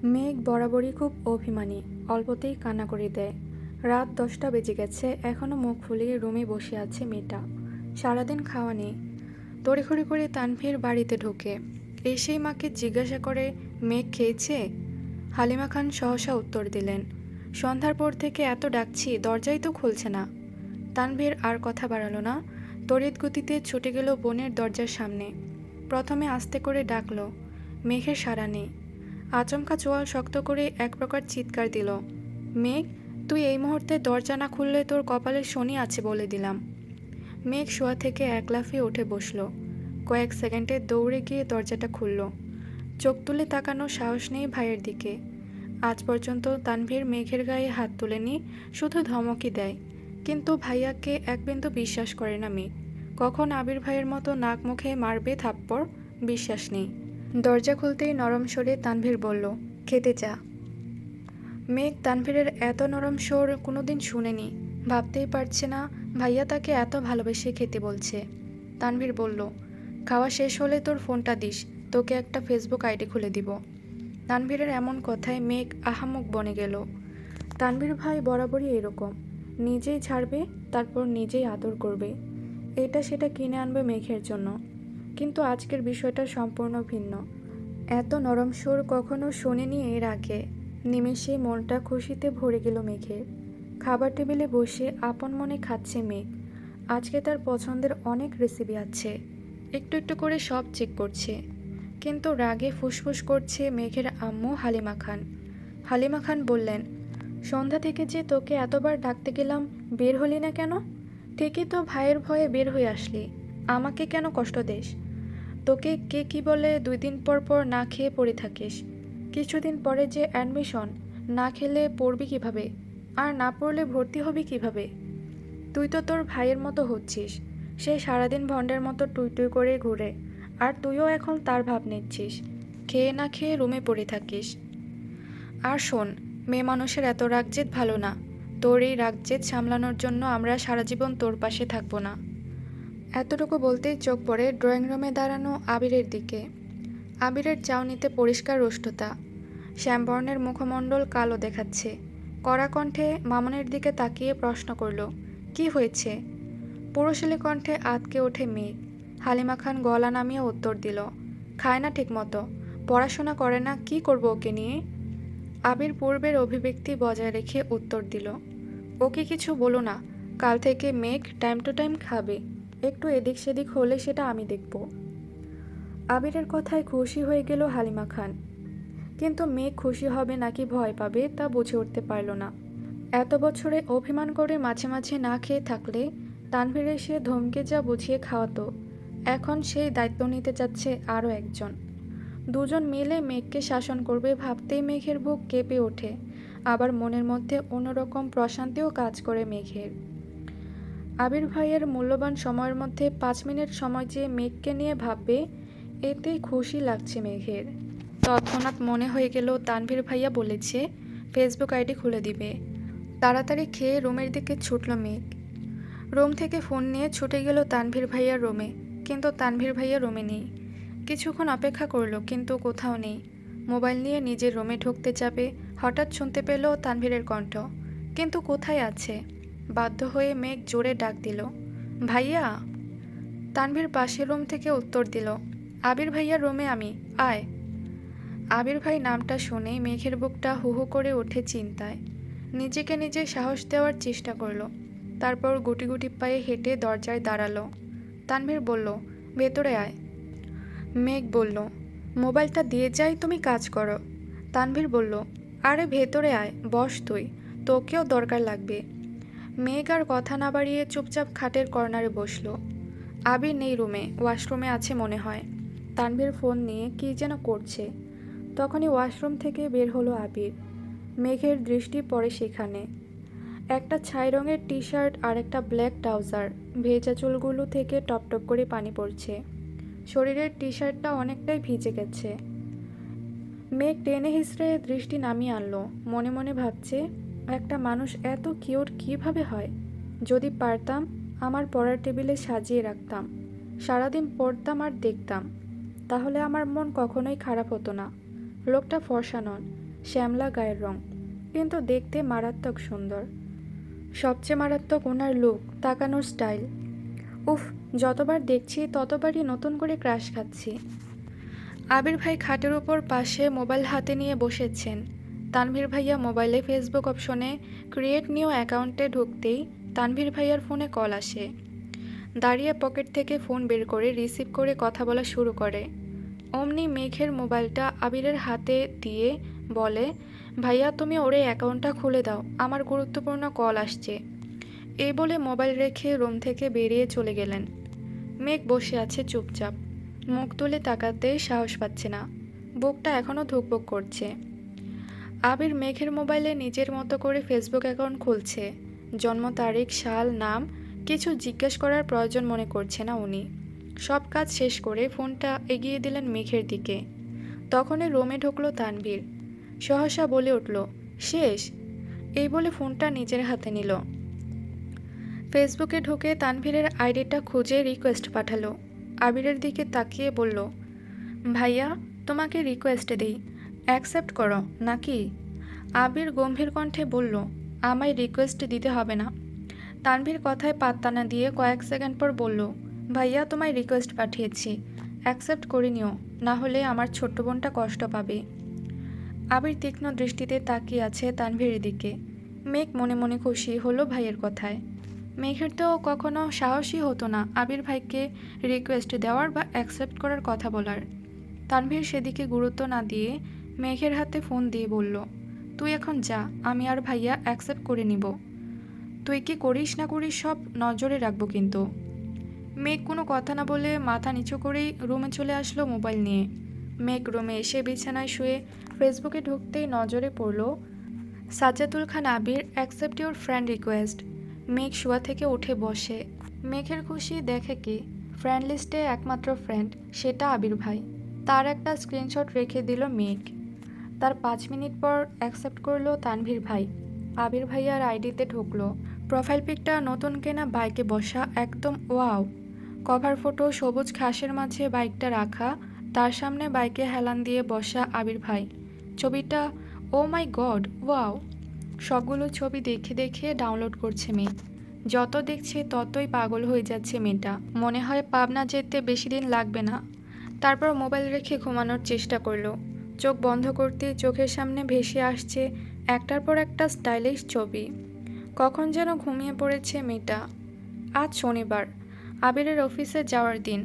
মেঘ বরাবরই খুব অভিমানী, অল্পতেই কান্না করে দেয়। রাত 10টা বেজে গেছে, এখনো মুখ ফুলিয়ে রুমে বসে আছে মেয়েটা। সারাদিন খাওয়া নেই। তড়িঘড়ি করে তানভীর বাড়িতে ঢোকে। এসেই মাকে জিজ্ঞাসা করে, মেঘ খেয়েছে? হালিমা খান সহসা উত্তর দিলেন, সন্ধ্যার পর থেকে এত ডাকছি, দরজাই তো খুলছে না। তানভীর আর কথা বাড়ালো না, তড়িৎ গতিতে ছুটে গেল বোনের দরজার সামনে। প্রথমে আস্তে করে ডাকলো, মেঘের সাড়া নেই। আচমকা চোয়াল শক্ত করে এক প্রকার চিৎকার দিল, মেঘ, তুই এই মুহূর্তে দরজা না খুললে তোর কপালে শনি আছে বলে দিলাম। মেঘ শোয়া থেকে এক লাফে উঠে বসলো। কয়েক সেকেন্ডে দৌড়ে গিয়ে দরজাটা খুলল। চোখ তুলে তাকানোর সাহস নেই ভাইয়ের দিকে। আজ পর্যন্ত তানভীর মেঘের গায়ে হাত তুলেনি, শুধু ধমকই দেয়। কিন্তু ভাইয়াকে এক বিন্দু বিশ্বাস করে না মেঘ। কখন আবির ভাইয়ের মতো নাক মুখে মারবে থাপ্পড়, বিশ্বাস নেই। দরজা খুলতেই নরম স্বরে তানভীর বলল, খেতে চা। মেঘ তানভীরের এত নরম স্বর কোনোদিন শুনেনি। ভাবতেই পারছে না ভাইয়া তাকে এত ভালোবেসে খেতে বলছে। তানভীর বলল, খাওয়া শেষ হলে তোর ফোনটা দিস, তোকে একটা ফেসবুক আইডি খুলে দিব। তানভীরের এমন কথায় মেঘ আহাম্মক বনে গেল। তানভীর ভাই বরাবরই এরকম, নিজেই ছাড়বে, তারপর নিজেই আদর করবে। এটা সেটা কিনে আনবে মেঘের জন্য। কিন্তু আজকের বিষয়টা সম্পূর্ণ ভিন্ন। এত নরম সুর কখনো শোনেনি এর আগে। নিমেষে মনটা খুশিতে ভরে গেল মেঘের। খাবার টেবিলে বসে আপন মনে খাচ্ছে মেঘ। আজকে তার পছন্দের অনেক রেসিপি আছে, একটু একটু করে সব চেক করছে। কিন্তু রাগে ফুসফুস করছে মেঘের আম্মু হালিমা খান। হালিমা খান বললেন, সন্ধ্যা থেকে যে তোকে এতবার ডাকতে গেলাম, বের হলি না কেন? ঠিকই তো ভাইয়ের ভয়ে বের হয়ে আসলি, আমাকে কেন কষ্ট দেস? তোকে কে কি বলে 2 দিন পর পর না খেয়ে পড়ে থাকিস? কিছুদিন পরে যে অ্যাডমিশন, না খেলে পড়বি কিভাবে? আর না পড়লে ভর্তি হবি কিভাবে? তুই তো তোর ভাইয়ের মতো হচ্ছিস। সে সারাদিন ভণ্ডের মতো টুই টুই করে ঘুরে, আর তুইও এখন তার ভাব নিচ্ছিস। খেয়ে না খেয়ে রুমে পড়ে থাকিস। আর শোন, মেয়ে মানুষের এত রাগজেদ ভালো না। তোর এই রাগজেদ সামলানোর জন্য আমরা সারা জীবন তোর পাশে থাকবো না। এতটুকু বলতেই চোখ পড়ে ড্রয়িং রুমে দাঁড়ানো আবিরের দিকে। আবিরের চাউনিতে পরিষ্কার রুষ্টতা, শ্যামবর্ণের মুখমণ্ডল কালো দেখাচ্ছে। কড়া কণ্ঠে মামুনের দিকে তাকিয়ে প্রশ্ন করল, কি হয়েছে? পুরুষালী কণ্ঠে আঁতকে ওঠে মেঘ। হালিমা খান গলা নামিয়ে উত্তর দিল, খায় না ঠিক মতো, পড়াশোনা করে না, কি করব ওকে নিয়ে? আবির পূর্বের অভিব্যক্তি বজায় রেখে উত্তর দিল, ওকে কিছু বলো না, কাল থেকে মেঘ টাইম টু টাইম খাবে। একটু এদিক সেদিক হলে সেটা আমি দেখব। আবিরের কথায় খুশি হয়ে গেল হালিমা খান। কিন্তু মেঘ খুশি হবে নাকি ভয় পাবে তা বুঝে উঠতে পারল না। এত বছরে অভিমান করে মাঝে মাঝে না খেয়ে থাকলে তানভীর এসে ধমকে যা বুঝিয়ে খাওয়াতো, এখন সেই দায়িত্ব নিতে যাচ্ছে আরও একজন। দুজন মিলে মেঘকে শাসন করবে ভাবতেই মেঘের বুক কেঁপে ওঠে। আবার মনের মধ্যে অন্যরকম প্রশান্তিও কাজ করে মেঘের। আবির ভাইয়ের মূল্যবান সময়ের মধ্যে 5 মিনিট সময় যে মেঘকে নিয়ে ভাববে, এতেই খুশি লাগছে মেঘের। তৎক্ষণাৎ মনে হয়ে গেল তানভীর ভাইয়া বলেছে ফেসবুক আইডি খুলে দিবে। তাড়াতাড়ি খেয়ে রুমের দিকে ছুটল মেঘ। রুম থেকে ফোন নিয়ে ছুটে গেল তানভীর ভাইয়ার রুমে, কিন্তু তানভীর ভাইয়া রুমে নেই। কিছুক্ষণ অপেক্ষা করলো, কিন্তু কোথাও নেই। মোবাইল নিয়ে নিজের রুমে ঢুকতে যাবে, হঠাৎ শুনতে পেল তানভীরের কণ্ঠ, কিন্তু কোথায় আছে? বাধ্য হয়ে মেঘ জোরে ডাক দিল, ভাইয়া। তানভীর পাশের রুম থেকে উত্তর দিল, আবির ভাইয়ার রুমে আমি, আয়। আবির ভাই নামটা শুনেই মেঘের বুকটা হু হু করে ওঠে চিন্তায়। নিজেকে নিজে সাহস দেওয়ার চেষ্টা করলো। তারপর গুটি গুটি পায়ে হেঁটে দরজায় দাঁড়ালো। তানভীর বলল, ভেতরে আয়। মেঘ বলল, মোবাইলটা দিয়ে যাই, তুমি কাজ করো। তানভীর বলল, আরে ভেতরে আয়, বস তুই, তোকেও দরকার লাগবে। মেঘ আর কথা না বাড়িয়ে চুপচাপ খাটের কর্নারে বসলো। আবির নেই রুমে, ওয়াশরুমে আছে মনে হয়। তানভীর ফোন নিয়ে কী যেন করছে। তখনই ওয়াশরুম থেকে বের হলো আবির। মেঘের দৃষ্টি পড়ে সেখানে। একটা ছাই রঙের টি শার্ট আর একটা ব্ল্যাক ট্রাউজার, ভেজা চুলগুলো থেকে টপটপ করে পানি পড়ছে। শরীরের টি শার্টটা অনেকটাই ভিজে গেছে। মেঘ টেনে হিসড়ে দৃষ্টি নামিয়ে আনলো। মনে মনে ভাবছে, একটা মানুষ এত কিউট কিভাবে হয়? যদি পারতাম আমার পড়ার টেবিলে সাজিয়ে রাখতাম, সারাদিন পড়তাম আর দেখতাম, তাহলে আমার মন কখনোই খারাপ হতো না। লোকটা ফর্সা নন, শ্যামলা গায়ের রং, কিন্তু দেখতে মারাত্মক সুন্দর। সবচেয়ে মারাত্মক ওনার লুক, তাকানোর স্টাইল। উফ, যতবার দেখছি ততবারই নতুন করে ক্রাশ খাচ্ছি। আবির ভাই খাটের উপর পাশে মোবাইল হাতে নিয়ে বসেছেন। তানভীর ভাইয়া মোবাইলে ফেসবুক অপশনে ক্রিয়েট নিউ অ্যাকাউন্টে ঢুকতেই তানভীর ভাইয়ার ফোনে কল আসে। দাঁড়িয়ে পকেট থেকে ফোন বের করে রিসিভ করে কথা বলা শুরু করে। অমনি মেঘের মোবাইলটা আবিরের হাতে দিয়ে বলে, ভাইয়া তুমি ওর এই অ্যাকাউন্টটা খুলে দাও, আমার গুরুত্বপূর্ণ কল আসছে। এই বলে মোবাইল রেখে রুম থেকে বেরিয়ে চলে গেলেন। মেঘ বসে আছে চুপচাপ, মুখ তুলে তাকাতে সাহস পাচ্ছে না, বুকটা এখনও ধুকপুক করছে। আবির মেঘের মোবাইলে নিজের মতো করে ফেসবুক অ্যাকাউন্ট খুলছে। জন্ম তারিখ, সাল, নাম কিছু জিজ্ঞেস করার প্রয়োজন মনে করছে না উনি। সব কাজ শেষ করে ফোনটা এগিয়ে দিলেন মেঘের দিকে। তখনই রুমে ঢুকলো তানভীর। সহসা বলে উঠল, শেষ। এই বলে ফোনটা নিজের হাতে নিল। ফেসবুকে ঢুকে তানভীরের আইডিটা খুঁজে রিকোয়েস্ট পাঠালো। আবিরের দিকে তাকিয়ে বলল, ভাইয়া তোমাকে রিকোয়েস্ট দেই, অ্যাকসেপ্ট করো নাকি? আবির গম্ভীর কণ্ঠে বলল, আমায় রিকোয়েস্ট দিতে হবে না। তানভীর কথায় পাত্তা না দিয়ে কয়েক সেকেন্ড পর বলল, ভাইয়া তোমায় রিকোয়েস্ট পাঠিয়েছি, অ্যাকসেপ্ট করে নিও, না হলে আমার ছোট্ট বোনটা কষ্ট পাবে। আবির তীক্ষ্ণ দৃষ্টিতে তাকিয়ে আছে তানভীরের দিকে। মেঘ মনে মনে খুশি হলো ভাইয়ের কথায়। মেঘের তো কখনো সাহসই হতো না আবির ভাইকে রিকোয়েস্ট দেওয়ার বা অ্যাকসেপ্ট করার কথা বলার। তানভীর সেদিকে গুরুত্ব না দিয়ে মেঘের হাতে ফোন দিয়ে বলল, তুই এখন যা, আমি আর ভাইয়া অ্যাকসেপ্ট করে নিব। তুই কি করিস না করিস সব নজরে রাখবো কিন্তু। মেঘ কোনো কথা না বলে মাথা নিচু করেই রুমে চলে আসলো মোবাইল নিয়ে। মেঘ রুমে এসে বিছানায় শুয়ে ফেসবুকে ঢুকতেই নজরে পড়ল সাজ্জাদুল খান আবির অ্যাকসেপ্ট ইউর ফ্রেন্ড রিকোয়েস্ট। মেঘ শোয়া থেকে উঠে বসে। মেঘের খুশি দেখে কি, ফ্রেন্ড লিস্টে একমাত্র ফ্রেন্ড সেটা আবির ভাই। তার একটা স্ক্রিনশট রেখে দিল মেঘ। তার 5 মিনিট পর অ্যাকসেপ্ট করলো তানভীর ভাই। আবির ভাইয়ার আইডিতে ঢুকলো। প্রোফাইল পিকটা নতুন কেনা বাইকে বসা, একদম ওয়াও। কভার ফটো সবুজ ঘাসের মাঝে বাইকটা রাখা, তার সামনে বাইকে হেলান দিয়ে বসা আবির ভাই। ছবিটা ও মাই গড, ওয়াও। সবগুলো ছবি দেখে দেখে ডাউনলোড করছে মেয়ে। যত দেখছে ততই পাগল হয়ে যাচ্ছে মেয়েটা। মনে হয় পাবনা যেতে বেশি দিন লাগবে না। তারপর মোবাইল রেখে ঘুমানোর চেষ্টা করলো। চোখ বন্ধ করতে চোখের সামনে ভেসে আসছে একটার পর একটা স্টাইলিশ ছবি। কখন যেন ঘুমিয়ে পড়েছে মেয়েটা। আজ শনিবার, আবিরের অফিসে যাওয়ার দিন।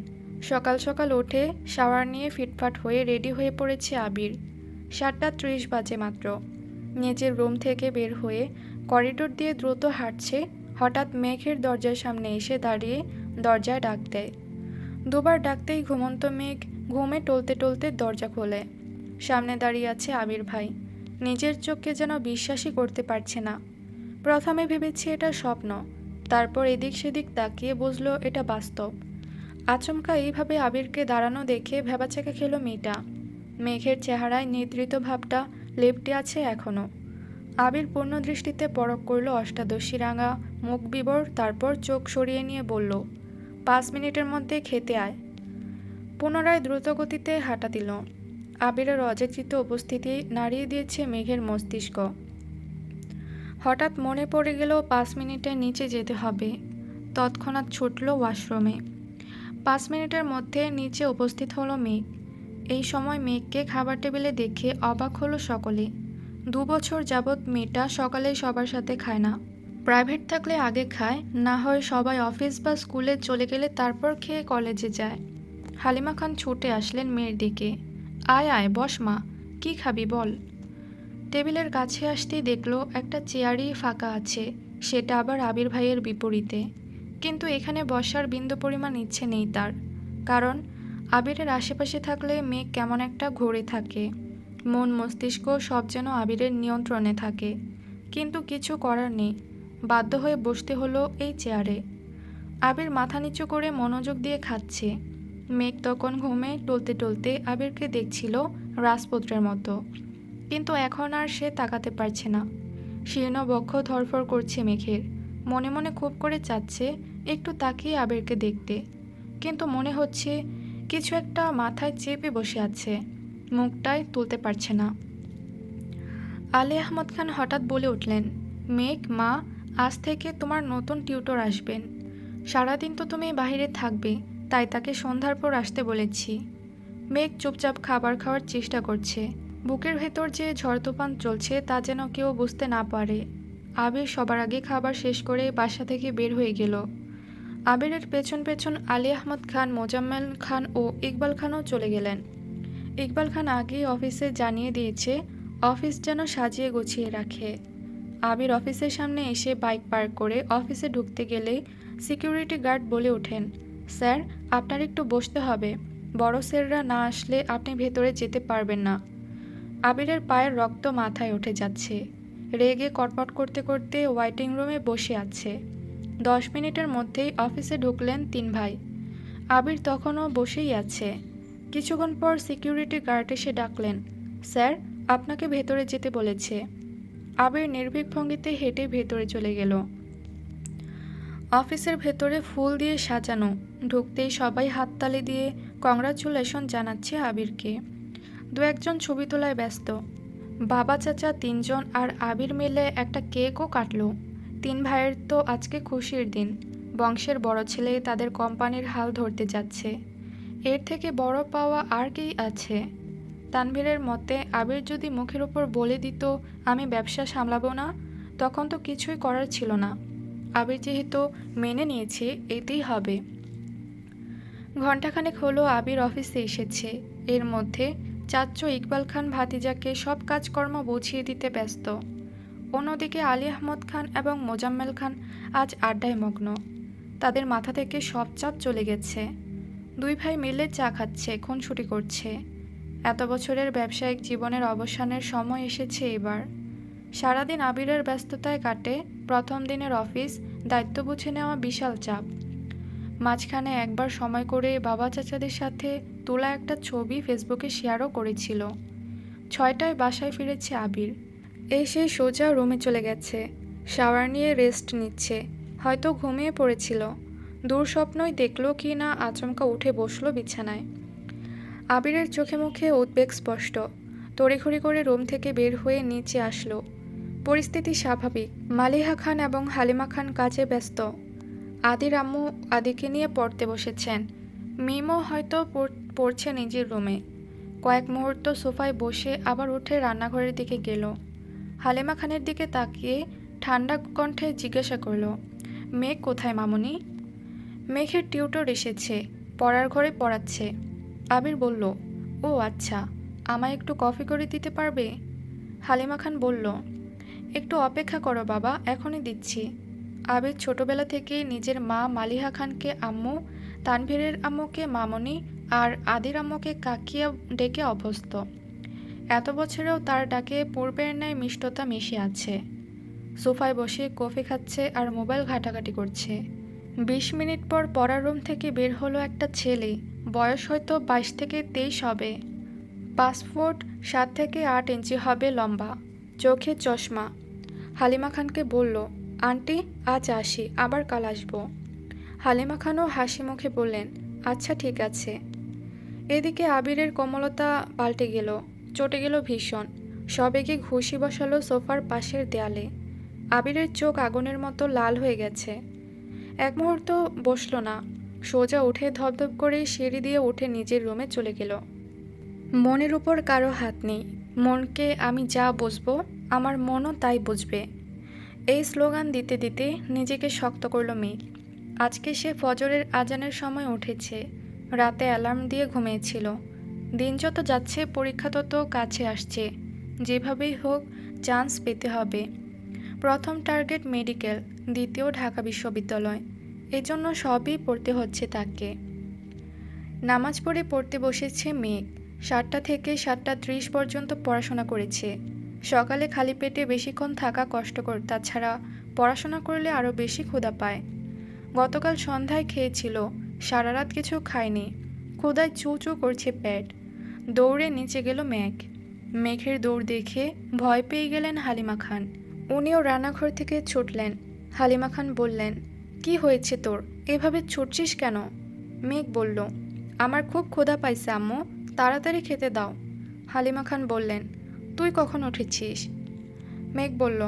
সকাল সকাল উঠে শাওয়ার নিয়ে ফিটফাট হয়ে রেডি হয়ে পড়েছে আবির। 7:30 বাজে মাত্র। নিজের রুম থেকে বের হয়ে করিডোর দিয়ে দ্রুত হাঁটছে, হঠাৎ মেঘের দরজার সামনে এসে দাঁড়িয়ে দরজায় ডাক দেয়। দুবার ডাকতেই ঘুমন্ত মেঘ ঘুমে টলতে টলতে দরজা খোলে। সামনে দাঁড়িয়ে আছে আবির ভাই। নিজের চোখকে যেন বিশ্বাসই করতে পারছে না। প্রথমে ভেবেছে এটা স্বপ্ন, তারপর এদিক সেদিক তাকিয়ে বুঝলো এটা বাস্তব। আচমকা এইভাবে আবিরকে দাঁড়ানো দেখে ভ্যাবাচ্যাকা খেলো মেয়েটা। মেঘের চেহারায় নিদ্রিত ভাবটা লেপ্টে আছে এখনো। আবির পূর্ণ দৃষ্টিতে পরখ করলো অষ্টাদশী রাঙা মুখ বিবর, তারপর চোখ সরিয়ে নিয়ে বলল, 5 মিনিটের মধ্যে খেতে আয়। পুনরায় দ্রুতগতিতে হাঁটা দিল। আবিরের অযাচিত উপস্থিতি নাড়িয়ে দিয়েছে মেঘের মস্তিষ্ক। হঠাৎ মনে পড়ে গেল 5 মিনিটের নিচে যেতে হবে। তৎক্ষণাৎ ছুটল ওয়াশরুমে। 5 মিনিটের মধ্যে নিচে উপস্থিত হলো মেঘ। এই সময় মেঘকে খাবার টেবিলে দেখে অবাক হলো সকলে। 2 বছর যাবৎ মেয়েটা সকালে সবার সাথে খায় না। প্রাইভেট থাকলে আগে খায়, না হয় সবাই অফিস বা স্কুলে চলে গেলে তারপর খেয়ে কলেজে যায়। হালিমা খান ছুটে আসলেন মেয়ের দিকে। আয় আয় বস মা, কি খাবি বল। টেবিলের কাছে আসতেই দেখলো একটা চেয়ারই ফাঁকা আছে, সেটা আবার আবির ভাইয়ের বিপরীতে। কিন্তু এখানে বসার বিন্দু পরিমাণ ইচ্ছে নেই তার, কারণ আবিরের আশেপাশে থাকলে মেঘ কেমন একটা ঘুরে থাকে। মন মস্তিষ্ক সব যেন আবিরের নিয়ন্ত্রণে থাকে। কিন্তু কিছু করার নেই, বাধ্য হয়ে বসতে হলো এই চেয়ারে। আবির মাথা নিচু করে মনোযোগ দিয়ে খাচ্ছে। মেঘ তখন ঘুমে টলতে টলতে আবিরকে দেখছিল রাজপুত্রের মতো, কিন্তু এখন আর সে তাকাতে পারছে না। শীর্ণ বক্ষ ধরফর করছে মেঘের। মনে মনে খুব করে চাচ্ছে একটু তাকিয়ে আবিরকে দেখতে, কিন্তু মনে হচ্ছে কিছু একটা মাথায় চেপে বসে আছে, মুখটাই তুলতে পারছে না। আলী আহমদ খান হঠাৎ বলে উঠলেন, মেঘ মা, আজ থেকে তোমার নতুন টিউটর আসবেন। সারাদিন তো তুমি বাইরে থাকবে, তাই তাকে সন্ধ্যার পর আসতে বলেছি। মেঘ চুপচাপ খাবার খাওয়ার চেষ্টা করছে। বুকের ভেতর যে ঝড় তুফান চলছে তা যেন কেউ বুঝতে না পারে। আবির সবার আগে খাবার শেষ করে বাসা থেকে বের হয়ে গেল। আবিরের পেছন পেছন আলী আহমদ খান, মোজাম্মেল খান ও ইকবাল খানও চলে গেলেন। ইকবাল খান আগেই অফিসে জানিয়ে দিয়েছে অফিস যেন সাজিয়ে গুছিয়ে রাখে। আবির অফিসের সামনে এসে বাইক পার্ক করে অফিসে ঢুকতে গেলেই সিকিউরিটি গার্ড বলে ওঠেন, স্যার, আপনার একটু বসতে হবে। বড় স্যাররা না আসলে আপনি ভেতরে যেতে পারবেন না। আবিরের পায়ের রক্ত মাথায় উঠে যাচ্ছে। রেগে কটমট করতে করতে ওয়েটিং রুমে বসে আছে। 10 মিনিটের মধ্যেই অফিসে ঢুকলেন 3 ভাই। আবির তখনও বসেই আছে। কিছুক্ষণ পর সিকিউরিটি গার্ড এসে ডাকলেন, স্যার, আপনাকে ভেতরে যেতে বলেছে। আবির নির্ভীক ভঙ্গিতে হেঁটে ভেতরে চলে গেল। অফিসের ভেতরে ফুল দিয়ে সাজানো। ঢুকতেই সবাই হাততালি দিয়ে কংগ্রাচুলেশন জানাচ্ছে আবিরকে। দু একজন ছবি তোলায় ব্যস্ত। বাবা চাচা 3 জন আর আবির মিলে একটা কেকও কাটলো। 3 ভাইয়ের তো আজকে খুশির দিন। বংশের বড় ছেলে তাদের কোম্পানির হাল ধরতে যাচ্ছে। এর থেকে বড় পাওয়া আর কি আছে? তানভীরের মতে আবির যদি মুখের উপর বলে দিত আমি ব্যবসা সামলাবো না, তখন তো কিছুই করার ছিল না। আবির যেহেতু মেনে নিয়েছে, এতেই হবে। ঘণ্টাখানেক হলো আবির অফিসে এসেছে। এর মধ্যে চাচ্চু ইকবাল খান ভাতিজাকে সব কাজকর্ম বুঝিয়ে দিতে ব্যস্ত। অন্যদিকে আলী আহমদ খান এবং মোজাম্মেল খান আজ আড্ডায় মগ্ন। তাদের মাথা থেকে সব চাপ চলে গেছে। 2 ভাই মিলে চা খাচ্ছে, খুনসুটি করছে। এত বছরের ব্যবসায়িক জীবনের অবসানের সময় এসেছে এবার। সারাদিন আবিরের ব্যস্ততায় কাটে। প্রথম দিনের অফিস দায়িত্ব বুঝে নেওয়া বিশাল চাপ। মাঝখানে একবার সময় করে বাবা চাচাদের সাথে তোলা একটা ছবি ফেসবুকে শেয়ারও করেছিল। 6টায় বাসায় ফিরেছে আবির। সেই সোজা রুমে চলে গেছে। শাওয়ার নিয়ে রেস্ট নিচ্ছে। হয়তো ঘুমিয়ে পড়েছিল। দুঃস্বপ্নই দেখল কি না আচমকা উঠে বসলো বিছানায়। আবিরের চোখে মুখে উদ্বেগ স্পষ্ট। তড়িঘড়ি করে রুম থেকে বের হয়ে নিচে আসলো। পরিস্থিতি স্বাভাবিক। মালিহা খান এবং হালিমা খান কাজে ব্যস্ত। আদির আম্মু আদিকে নিয়ে পড়তে বসেছেন। মিমও হয়তো পড়ছে নিজের রুমে। কয়েক মুহূর্ত সোফায় বসে আবার উঠে রান্নাঘরের দিকে গেল। হালিমা খানের দিকে তাকিয়ে ঠান্ডা কণ্ঠে জিজ্ঞাসা করল, মেঘ কোথায় মামুনি? মেঘের টিউটর এসেছে, পড়ার ঘরে পড়াচ্ছে। আবির বলল, ও আচ্ছা, আমায় একটু কফি করে দিতে পারবে? হালিমা খান বলল, একটু অপেক্ষা করো বাবা, এখনই দিচ্ছি। আবির ছোটবেলা থেকেই নিজের মা মালিহা খানকে আম্মু, তানভীরের আম্মুকে মামনি আর আদির আম্মুকে কাকিয়া ডেকে অভ্যস্ত। এত বছরেও তার ডাকে পূর্বের ন্যায় মিষ্টতা মিশে আছে। সোফায় বসে কফি খাচ্ছে আর মোবাইল ঘাটাঘাটি করছে। 20 মিনিট পর পড়ার রুম থেকে বের হলো একটা ছেলে। বয়স হয়তো 22 থেকে 23 হবে। 5 ফুট 7 থেকে 8 ইঞ্চি হবে লম্বা, চোখে চশমা। হালিমা খানকে বলল, আন্টি আজ আসি, আবার কাল আসবো। হালিমা খানও হাসি মুখে বললেন, আচ্ছা ঠিক আছে। এদিকে আবিরের কোমলতা পাল্টে গেল, চটে গেল ভীষণ। সবেগে ঘুষি বসালো সোফার পাশের দেয়ালে। আবিরের চোখ আগুনের মতো লাল হয়ে গেছে। এক মুহূর্ত বসল না, সোজা উঠে ধপধপ করে সিঁড়ি দিয়ে উঠে নিজের রুমে চলে গেল। মনের উপর কারো হাত নেই। মনকে আমি যা বুঝবো, আমার মনও তাই বুঝবে। এই স্লোগান দিতে দিতে নিজেকে শক্ত করল মেঘ। আজকে সে ফজরের আজানের সময় উঠেছে। রাতে অ্যালার্ম দিয়ে ঘুমিয়েছিল। দিন যত যাচ্ছে পরীক্ষা তত কাছে আসছে। যেভাবেই হোক চান্স পেতে হবে। প্রথম টার্গেট মেডিকেল, দ্বিতীয় ঢাকা বিশ্ববিদ্যালয়। এজন্য সবই পড়তে হচ্ছে তাকে। নামাজ পড়তে বসেছে মেঘ। 7টা থেকে 7:30 পর্যন্ত পড়াশোনা করেছে। সকালে খালি পেটে বেশিক্ষণ থাকা কষ্টকর, তাছাড়া পড়াশোনা করলে আরও বেশি ক্ষুধা পায়। গতকাল সন্ধ্যায় খেয়েছিল, সারা রাত কিছু খায়নি। ক্ষুধায় চু চু করছে পেট। দৌড়ে নিচে গেল মেঘ। মেঘের দৌড় দেখে ভয় পেয়ে গেলেন হালিমা খান। উনিও রান্নাঘর থেকে ছুটলেন। হালিমা খান বললেন, কি হয়েছে তোর, এভাবে ছুটছিস কেন? মেঘ বলল, আমার খুব ক্ষুধা পাইছে আম্মু, তাড়াতাড়ি খেতে দাও। হালিমা খান বললেন, তুই কখন উঠেছিস? মেঘ বলল,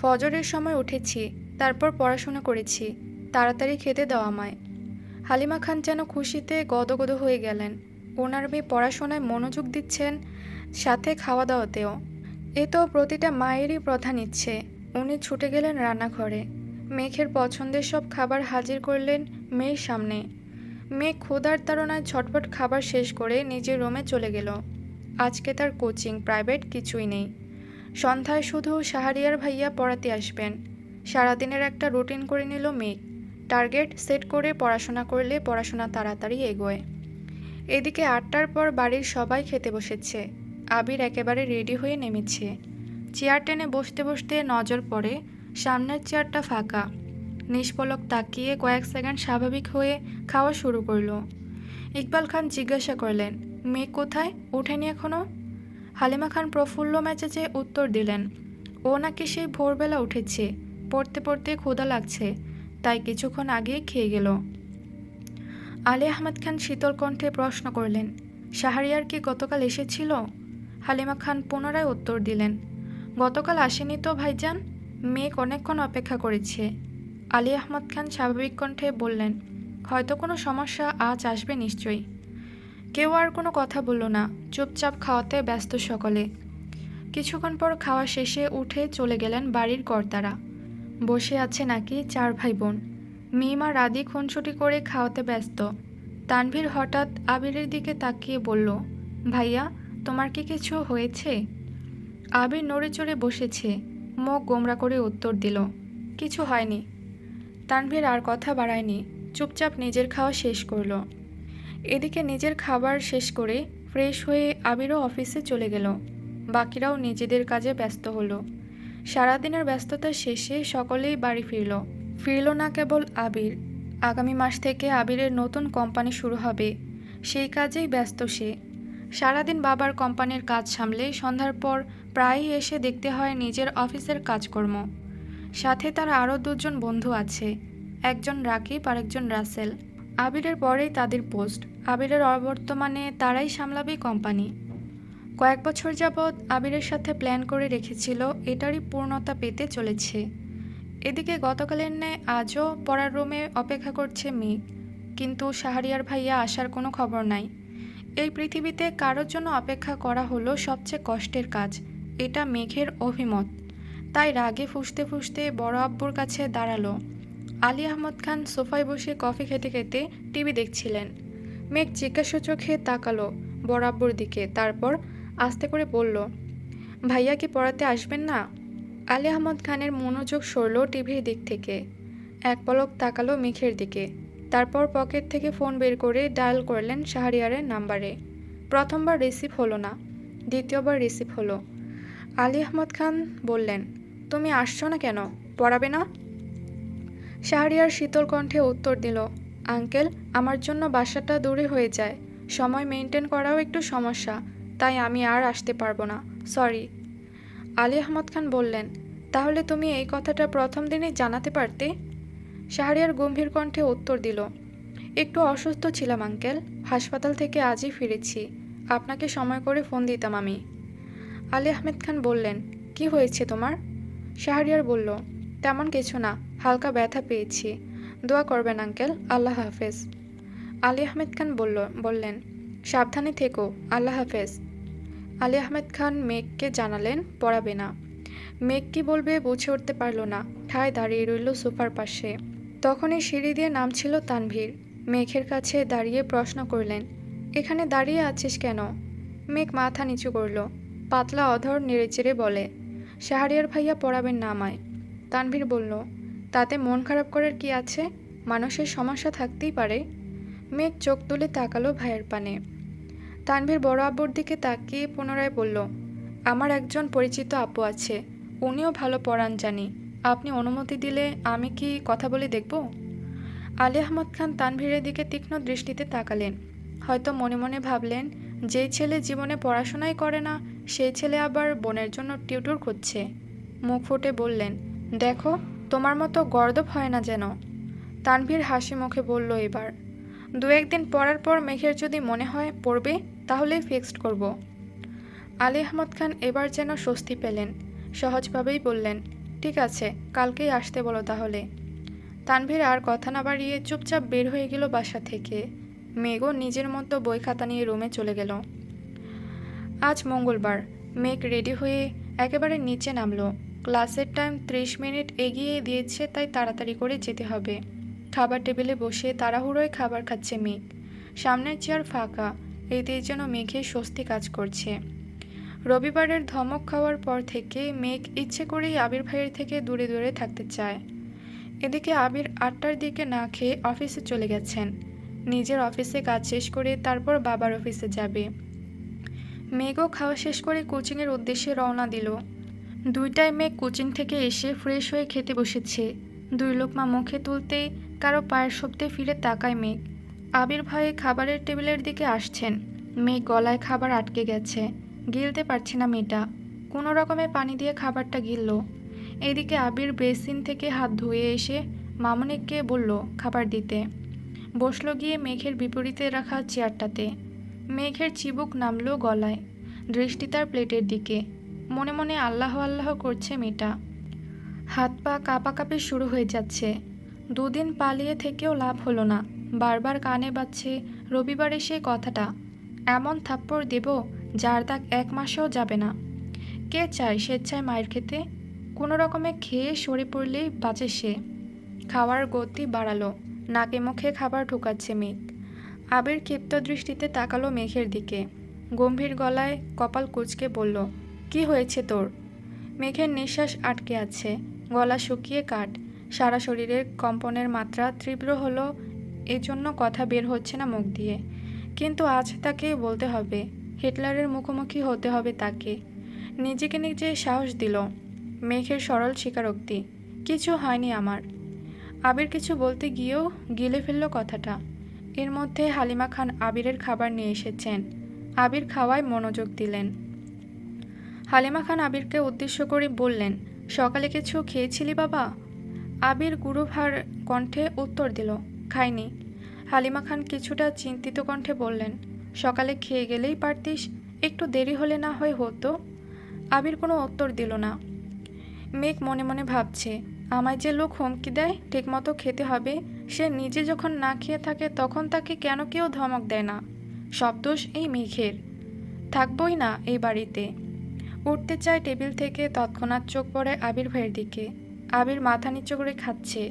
ফজরের সময় উঠেছি, তারপর পড়াশোনা করেছি, তাড়াতাড়ি খেতে দাও আমায়। হালিমা খান যেন খুশিতে গদগদ হয়ে গেলেন। ওনার মেয়ে পড়াশোনায় মনোযোগ দিচ্ছেন, সাথে খাওয়া দাওয়াতেও। এ তো প্রতিটা মায়েরই প্রধান ইচ্ছে। উনি ছুটে গেলেন রান্নাঘরে। মেঘের পছন্দের সব খাবার হাজির করলেন মেয়ের সামনে। মেঘ ক্ষুধার তাড়নায় ছটফট খাবার শেষ করে নিজের রুমে চলে গেল। আজকে তার কোচিং প্রাইভেট কিছুই নেই। সন্ধ্যায় শুধু শাহরিয়ার ভাইয়া পড়াতে আসবেন। সারাদিনের একটা রুটিন করে নিল মেঘ। টার্গেট সেট করে পড়াশোনা করলে পড়াশোনা তাড়াতাড়ি এগোয়। এদিকে 8টার পর বাড়ির সবাই খেতে বসেছে। আবির একেবারে রেডি হয়ে নেমেছে। চেয়ার টেনে বসতে বসতে নজর পড়ে সামনের চেয়ারটা ফাঁকা। নিষ্পলক তাকিয়ে কয়েক সেকেন্ড স্বাভাবিক হয়ে খাওয়া শুরু করলো। ইকবাল খান জিজ্ঞাসা করলেন, মেঘ কোথায়, ওঠেনি এখনো? হালিমা খান প্রফুল্ল মেজাজে উত্তর দিলেন, ও নাকি সেই ভোরবেলা উঠেছে, পড়তে পড়তে ক্ষুধা লাগছে, তাই কিছুক্ষণ আগে খেয়ে গেল। আলী আহমদ খান শীতল কণ্ঠে প্রশ্ন করলেন, শাহরিয়ার কি গতকাল এসেছিল? হালিমা খান পুনরায় উত্তর দিলেন, গতকাল আসেনি তো ভাইজান, মেঘ অনেকক্ষণ অপেক্ষা করেছে। আলী আহমদ খান স্বাভাবিক কণ্ঠে বললেন, হয়তো কোনো সমস্যা, আজ আসবে নিশ্চয়ই। কেউ আর কোনো কথা বলল না, চুপচাপ খাওয়াতে ব্যস্ত সকলে। কিছুক্ষণ পর খাওয়া শেষে উঠে চলে গেলেন বাড়ির কর্তারা। বসে আছে নাকি 4 ভাই বোন। মিমা রাদি খুনসুটি করে খাওয়াতে ব্যস্ত। তানভীর হঠাৎ আবিরের দিকে তাকিয়ে বলল, ভাইয়া, তোমার কি কিছু হয়েছে? আবির নড়ে চড়ে বসেছে, মুখ গোমরা করে উত্তর দিল, কিছু হয়নি। তানভীর আর কথা বাড়ায়নি, চুপচাপ নিজের খাওয়া শেষ করল। এদিকে নিজের খাবার শেষ করে ফ্রেশ হয়ে আবিরও অফিসে চলে গেল। বাকিরাও নিজেদের কাজে ব্যস্ত হলো। সারাদিনের ব্যস্ততা শেষে সকলেই বাড়ি ফিরল না কেবল আবির। আগামী মাস থেকে আবিরের নতুন কোম্পানি শুরু হবে, সেই কাজেই ব্যস্ত সে। সারাদিন বাবার কোম্পানির কাজ সামলে সন্ধ্যার পর প্রায়ই এসে দেখতে হয় নিজের অফিসের কাজকর্ম। সাথে তার আরও 2জন বন্ধু আছে, একজন রাকিব আর একজন রাসেল। আবিরের পরেই তাদের পোস্ট। আবিরের অবর্তমানে তারাই সামলাবে কোম্পানি। কয়েক বছর যাবৎ আবিরের সাথে প্ল্যান করে রেখেছিল, এটারই পূর্ণতা পেতে চলেছে। এদিকে গতকালের ন্যায় আজও পড়ার রুমে অপেক্ষা করছে মেঘ, কিন্তু শাহরিয়ার ভাইয়া আসার কোনো খবর নাই। এই পৃথিবীতে কারোর জন্য অপেক্ষা করা হলো সবচেয়ে কষ্টের কাজ, এটা মেঘের অভিমত। তাই রাগে ফুঁসতে ফুঁসতে বড় আব্বুর কাছে দাঁড়ালো। আলী আহমদ খান সোফায় বসে কফি খেতে খেতে টিভি দেখছিলেন। মেঘ জিজ্ঞাসা চোখে তাকালো বড় আব্বুর দিকে, তারপর আস্তে করে বলল, ভাইয়া কি পড়াতে আসবেন না? আলী আহমদ খানের মনোযোগ সরল টিভির দিক থেকে। এক পলক তাকালো মেঘের দিকে, তারপর পকেট থেকে ফোন বের করে ডায়াল করলেন শাহরিয়ারের নাম্বারে। প্রথমবার রিসিভ হলো না, দ্বিতীয়বার রিসিভ হলো। আলী আহমদ খান বললেন, তুমি আসছো না কেন, পড়াবে না? শাহরিয়ার শীতল কণ্ঠে উত্তর দিল, আঙ্কেল, আমার জন্য বাসাটা দূরে হয়ে যায়, সময় মেনটেন করাও একটু সমস্যা, তাই আমি আর আসতে পারবো না, সরি। আলী আহমদ খান বললেন, তাহলে তুমি এই কথাটা প্রথম দিনেই জানাতে পারতে। শাহরিয়ার গম্ভীর কণ্ঠে উত্তর দিল, একটু অসুস্থ ছিলাম আঙ্কেল, হাসপাতাল থেকে আজই ফিরেছি, আপনাকে সময় করে ফোন দিতাম আমি। আলী আহমেদ খান বললেন, কি হয়েছে তোমার? শাহরিয়ার বলল, তেমন কিছু না, হালকা ব্যথা পেয়েছি, দোয়া করবেন আঙ্কেল, আল্লাহ হাফেজ। আলী আহমেদ খান বললেন, সাবধানে থেকো, আল্লাহ হাফেজ। আলী আহমেদ খান মেঘকে জানালেন পড়াবে না। মেঘ কি বলবে বুঝে উঠতে পারল না, ঠায় দাঁড়িয়ে রইল সোফার পাশে। তখনই সিঁড়ি দিয়ে নামছিল তানভীর। মেঘের কাছে দাঁড়িয়ে প্রশ্ন করলেন, এখানে দাঁড়িয়ে আছিস কেন? মেঘ মাথা নিচু করল, পাতলা অধর নেড়েচেড়ে বলে, শাহরিয়ার ভাইয়া পড়াবেন না আমায়। তানভীর বলল, তাতে মন খারাপ করার কি আছে, মানুষের সমস্যা থাকতেই পারে। মেঘ চোখ তুলে তাকালো ভাইয়ের পানে। তানভীর বড় আব্বুর দিকে তাকিয়ে পুনরায় বলল, আমার একজন পরিচিত আপু আছে, উনিও ভালো পড়ান জানি, আপনি অনুমতি দিলে আমি কি কথা বলে দেখব? আলী আহমদ খান তানভীরের দিকে তীক্ষ্ণ দৃষ্টিতে তাকালেন। হয়তো মনে মনে ভাবলেন, যেই ছেলে জীবনে পড়াশোনাই করে না, সেই ছেলে আবার বোনের জন্য টিউটর খুঁজছে। মুখ ফুটে বললেন, দেখো, তোমার মতো গর্দভ হয় না যেন। তানভীর হাসি মুখে বলল, এবার 2-1 দিন পড়ার পর মেঘের যদি মনে হয় পড়বে, তাহলেই ফিক্সড করব। আলী আহমদ খান এবার যেন স্বস্তি পেলেন। সহজভাবেই বললেন, ঠিক আছে, কালকেই আসতে বলো তাহলে। তানভীর আর কথা না বাড়িয়ে চুপচাপ বের হয়ে গেল বাসা থেকে। মেঘও নিজের মতো বই খাতা নিয়ে রুমে চলে গেল। আজ মঙ্গলবার। মেঘ রেডি হয়ে একেবারে নিচে নামলো। ক্লাসের টাইম 30 মিনিট এগিয়ে দিয়েছে, তাই তাড়াতাড়ি করে যেতে হবে। খাবার টেবিলে বসে তাড়াহুড়োয় খাবার খাচ্ছে মেঘ। সামনের চেয়ার ফাঁকা, এতেই যেন মেঘে স্বস্তি কাজ করছে। রবিবারের ধমক খাওয়ার পর থেকে মেঘ ইচ্ছে করেই আবির ভাইয়ের থেকে দূরে দূরে থাকতে চায়। এদিকে আবির 8টার দিকে না খেয়ে অফিসে চলে গেছেন। নিজের অফিসে কাজ শেষ করে তারপর বাবার অফিসে যাবে। মেঘও খাওয়া শেষ করে কোচিংয়ের উদ্দেশ্যে রওনা দিল। 2টায় মেঘ কোচিং থেকে এসে ফ্রেশ হয়ে খেতে বসেছে। 2 লোকমা মুখে তুলতেই কারো পায়ের শব্দে ফিরে তাকায় মেঘ। আবির ভাই খাবারের টেবিলের দিকে আসছেন। মেঘ গলায় খাবার আটকে গেছে, গিলতে পারছে না মেয়েটা। কোনো রকমে পানি দিয়ে খাবারটা গিলল। এদিকে আবির বেসিন থেকে হাত ধুয়ে এসে মামুনিকে বলল খাবার দিতে। বসলো গিয়ে মেঘের বিপরীতে রাখা চেয়ারটাতে। মেঘের চিবুক নামলো গলায়, দৃষ্টি তার প্লেটের দিকে। মনে মনে আল্লাহ আল্লাহ করছে মেয়েটা। হাত পা কাঁপাকাঁপি শুরু হয়ে যাচ্ছে। 2 দিন পালিয়ে থেকেও লাভ হলো না। বারবার কানে বাজছে রবিবারে সেই কথাটা। এমন থাপ্পড় দেব যার দাগ 1 মাসেও যাবে না। কে চায় স্বেচ্ছায় মায়ের খেতে? কোনো রকমে খেয়ে সরে পড়লেই বাঁচে সে। খাওয়ার গতি বাড়ালো, নাকে মুখে খাবার ঢোকাচ্ছে মেঘ। আবির ক্ষিপ্ত দৃষ্টিতে তাকালো মেঘের দিকে। গম্ভীর গলায় কপাল কুঁচকে বলল, কি হয়েছে তোর? মেঘের নিঃশ্বাস আটকে আছে, গলা শুকিয়ে কাঠ। সারা শরীরের কম্পনের মাত্রা তীব্র হলো, এজন্য কথা বের হচ্ছে না মুখ দিয়ে। কিন্তু আজ তাকে বলতে হবে। হিটলারের মুখোমুখি হতে হবে তাকে। নিজেকে নিজে সাহস দিল। মেঘের সরল স্বীকারোক্তি, কিছু হয়নি আমার। আবির কিছু বলতে গিয়েও গিলে ফেলল কথাটা। এর মধ্যে হালিমা খান আবিরের খাবার নিয়ে এসেছেন। আবির খাওয়ায় মনোযোগ দিলেন। হালিমা খান আবিরকে উদ্দেশ্য করে বললেন, সকালে কিছু খেয়েছিলি বাবা? আবির গুরুভার কণ্ঠে উত্তর দিল, খাইনি। হালিমা খান কিছুটা চিন্তিত কণ্ঠে বললেন, সকালে খেয়ে গেলেই পারতিস, একটু দেরি হলে না হয় হতো। আবির কোনো উত্তর দিল না। মেঘ মনে মনে ভাবছে, আমায় যে লোক হুমকি দেয় ঠিকমতো খেতে হবে, সে নিজে যখন না খেয়ে থাকে তখন তাকে কেন কেউ ধমক দেয় না? সব দোষ এই মেঘের। থাকবই না এই বাড়িতে। উঠতে চায় টেবিল থেকে, তৎক্ষণাৎ চোখ পড়ে আবির ভাইয়ের দিকে। আবির মাথা নিচু করে খাচ্ছে।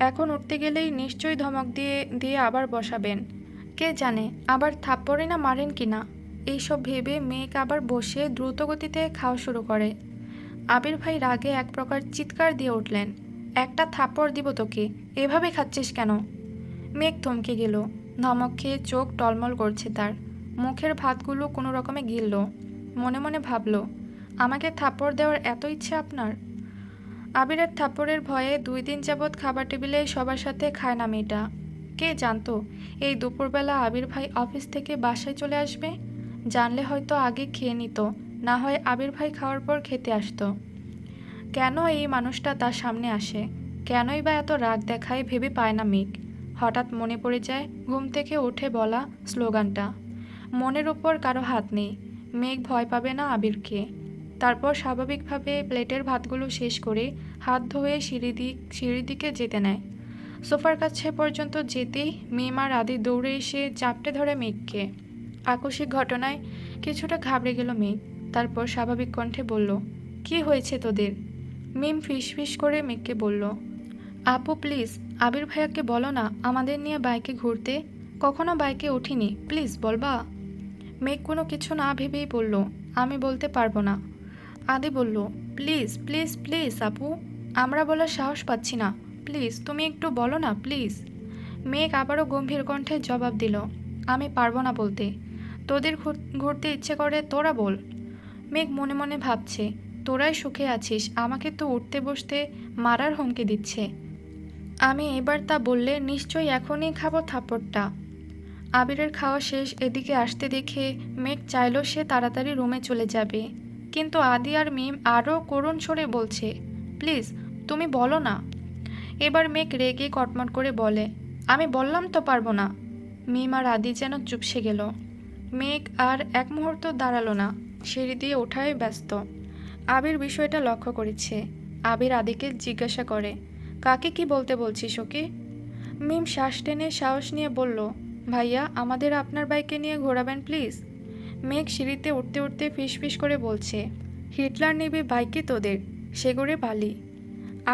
এখন উঠতে গেলেই নিশ্চয়ই ধমক দিয়ে দিয়ে আবার বসাবেন। কে জানে আবার থাপ্পড়ে না মারেন কিনা। এইসব ভেবে মেঘ আবার বসে দ্রুত গতিতে খাওয়া শুরু করে। আবির ভাই রাগে এক প্রকার চিৎকার দিয়ে উঠলেন, একটা থাপ্পড় দিব তোকে, এভাবে খাচ্ছিস কেন? মেঘ থমকে গেল। ধমক খেয়ে চোখ টলমল করছে তার। মুখের ভাতগুলো কোনো রকমে গিলল। মনে মনে ভাবল, আমাকে থাপ্পড় দেওয়ার এত ইচ্ছে আপনার? আবিরের থাপ্পড়ের ভয়ে 2 দিন যাবৎ খাবার টেবিলে সবার সাথে খায় না মেয়েটা। কে জানতো এই দুপুরবেলা আবির ভাই অফিস থেকে বাসায় চলে আসবে? জানলে হয়তো আগে খেয়ে নিত, না হয় আবির ভাই খাওয়ার পর খেতে আসতো। কেন এই মানুষটা তার সামনে আসে? কেনই বা এত রাগ দেখায় ভেবে পায় না মেঘ। হঠাৎ মনে পড়ে যায় ঘুম থেকে উঠে বলা স্লোগানটা। মনের উপর কারো হাত নেই, মেঘ ভয় পাবে না আবিরকে। তারপর স্বাভাবিকভাবে প্লেটের ভাতগুলো শেষ করে হাত ধুয়ে সিঁড়ির দিকে যেতে নেয়। সোফার কাছে পর্যন্ত যেতেই মিম আর আদি দৌড়ে এসে জাপটে ধরে মেঘকে। আকস্মিক ঘটনায় কিছুটা ঘাবড়ে গেল মেঘ। তারপর স্বাভাবিক কণ্ঠে বলল, কি হয়েছে তোদের? মিম ফিসফিস করে মেঘকে বলল, আপু প্লিজ আবির ভাইয়াকে বলো না আমাদের নিয়ে বাইকে ঘুরতে। কখনো বাইকে উঠিনি, প্লিজ বলবা। মেঘ কোনো কিছু না ভেবেই বলল, আমি বলতে পারবো না। আদি বলল, প্লিজ প্লিজ প্লিজ আপু, আমরা বলার সাহস পাচ্ছি না, প্লিজ তুমি একটু বলো না প্লিজ। মেঘ আবারও গম্ভীর কণ্ঠে জবাব দিল, আমি পারবো না বলতে। তোদের ঘুরতে ইচ্ছে করে তোরা বল। মেঘ মনে মনে ভাবছে, তোরাই সুখে আছিস, আমাকে তো উঠতে বসতে মারার হুমকি দিচ্ছে। আমি এবার তা বললে নিশ্চয়ই এখনই খাবো থাপ্পড়টা। আবিরের খাওয়া শেষ এদিকে আসতে দেখে মেঘ চাইল সে তাড়াতাড়ি রুমে চলে যাবে, কিন্তু আদি আর মিম আরও করুণ স্বরে বলছে, প্লিজ তুমি বলো না। এবার মেঘ রেগে কটমট করে বলে, আমি বললাম তো পারবো না। মিম আর আদি যেন চুপসে গেল। মেঘ আর এক মুহূর্ত দাঁড়ালো না, সিঁড়ি দিয়ে ওঠায় ব্যস্ত। আবির বিষয়টা লক্ষ্য করেছে। আবির আদিকে জিজ্ঞাসা করে, কাকে কি বলতে বলছিস ওকে? মিম শ্বাস টেনে সাহস নিয়ে বলল, ভাইয়া আমাদের আপনার বাইকে নিয়ে ঘোরাবেন প্লিজ। মেঘ সিঁড়িতে উঠতে উঠতে ফিসফিস করে বলছে, হিটলার নেবে বাইকে তোদের, সেগড়ে বালি।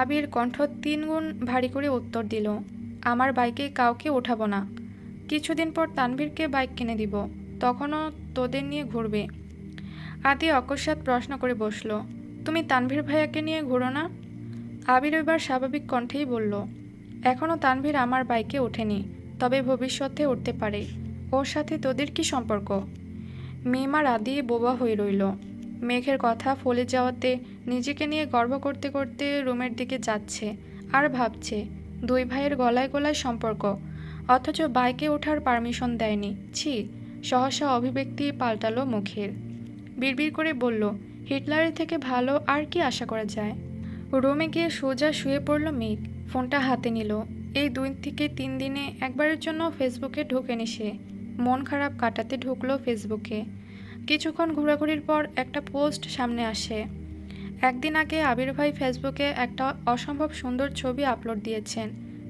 আবির কণ্ঠ 3 গুণ ভারী করে উত্তর দিল, আমার বাইকে কাউকে ওঠাবো না। কিছুদিন পর তানভীরকে বাইক কিনে দিব, তখনও তোদের নিয়ে ঘুরবে। আদি অকস্মাৎ প্রশ্ন করে বসল, তুমি তানভীর ভাইয়াকে নিয়ে ঘুরো না? আবির এবার স্বাভাবিক কণ্ঠেই বলল, এখনও তানভীর আমার বাইকে ওঠেনি, তবে ভবিষ্যতে উঠতে পারে। ওর সাথে তোদের কি সম্পর্ক? মিম আর আদি বোবা হয়ে রইল। মেঘের কথা ফলে যাওয়াতে নিজেকে নিয়ে গর্ব করতে করতে রুমের দিকে যাচ্ছে আর ভাবছে, দুই ভাইয়ের গলায় গলায় সম্পর্ক, অথচ বাইকে ওঠার পারমিশন দেয়নি। ছি! সহসা অভিব্যক্তি পাল্টালো মুখের। বিড়বিড় করে বলল, হিটলারের থেকে ভালো আর কি আশা করা যায়? রুমে গিয়ে সোজা শুয়ে পড়ল মেঘ। ফোনটা হাতে নিল। এই 2 থেকে 3 দিনে একবারের জন্য ফেসবুকে ঢোকেনি সে। মন খারাপ কাটাতে ঢুকলো ফেসবুকে। কিছুক্ষণ ঘোরাঘুরির পর একটা পোস্ট সামনে আসে। একদিন আগে আবির ভাই ফেসবুকে একটা অসম্ভব সুন্দর ছবি আপলোড দিয়েছেন।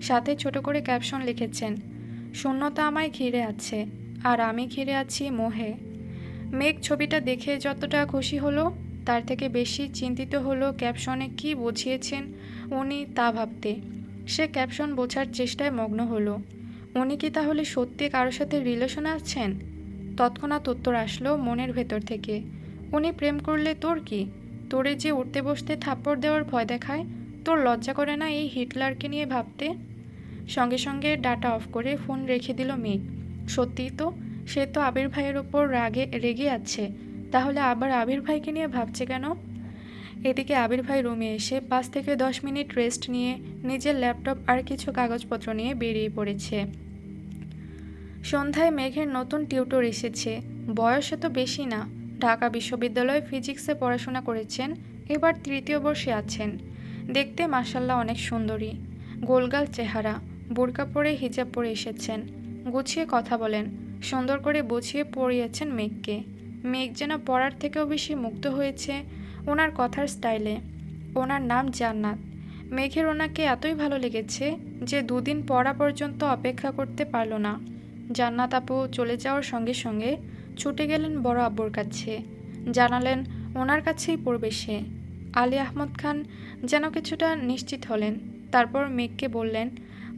সাথে ছোট করে ক্যাপশন লিখেছেন, শূন্যতা আমায় ঘিরে আছে আর আমি ঘিরে আছি মোহে। মেঘ ছবিটা দেখে যতটা খুশি হলো, তার থেকে বেশি চিন্তিত হলো ক্যাপশনে কি বুঝিয়েছেন উনি তা ভাবতে। সে ক্যাপশন বোঝার চেষ্টায় মগ্ন হলো। উনি কি তাহলে সত্যি কারোর সাথে রিলেশনে আছেন? তৎক্ষণাৎ উত্তর আসলো মনের ভেতর থেকে, উনি প্রেম করলে তোর কি? তোরে যে উঠতে বসতে থাপ্পড় দেওয়ার ভয় দেখায়, তোর লজ্জা করে না এই হিটলারকে নিয়ে ভাবতে? সঙ্গে সঙ্গে ডাটা অফ করে ফোন রেখে দিল মেঘ। সত্যিই তো, সে তো আবির ভাইয়ের ওপর রেগে আছে, তাহলে আবার আবির ভাইকে নিয়ে ভাবছে কেন? এদিকে আবির ভাই রুমে এসে 5 থেকে 10 মিনিট রেস্ট নিয়ে নিজের ল্যাপটপ আর কিছু কাগজপত্র নিয়ে বেরিয়ে পড়েছে। সন্ধ্যায় মেঘের নতুন টিউটর এসেছে। বয়স তো বেশি না, ঢাকা বিশ্ববিদ্যালয়ে ফিজিক্সে পড়াশোনা করেছেন, এবার 3য় বর্ষে আছেন। দেখতে মাশাল্লাহ অনেক সুন্দরী, গোলগাল চেহারা, বোরকা পরে হিজাব পরে এসেছেন। গুছিয়ে কথা বলেন, সুন্দর করে বুঝিয়ে পড়িয়েছেন মেঘকে। মেঘ যেন পড়ার থেকেও বেশি মুগ্ধ হয়েছে ওনার কথার স্টাইলে। ওনার নাম জান্নাত। মেঘের ওনাকে এতই ভালো লেগেছে যে 2 দিন পড়া পর্যন্ত অপেক্ষা করতে পারল না। জান্নাত আপু চলে যাওয়ার সঙ্গে সঙ্গে ছুটে গেলেন বড় আব্বুর কাছে। জানালেন ওনার কাছেই পড়বে সে। আলী আহমদ খান যেন কিছুটা নিশ্চিত হলেন। তারপর মেঘকে বললেন,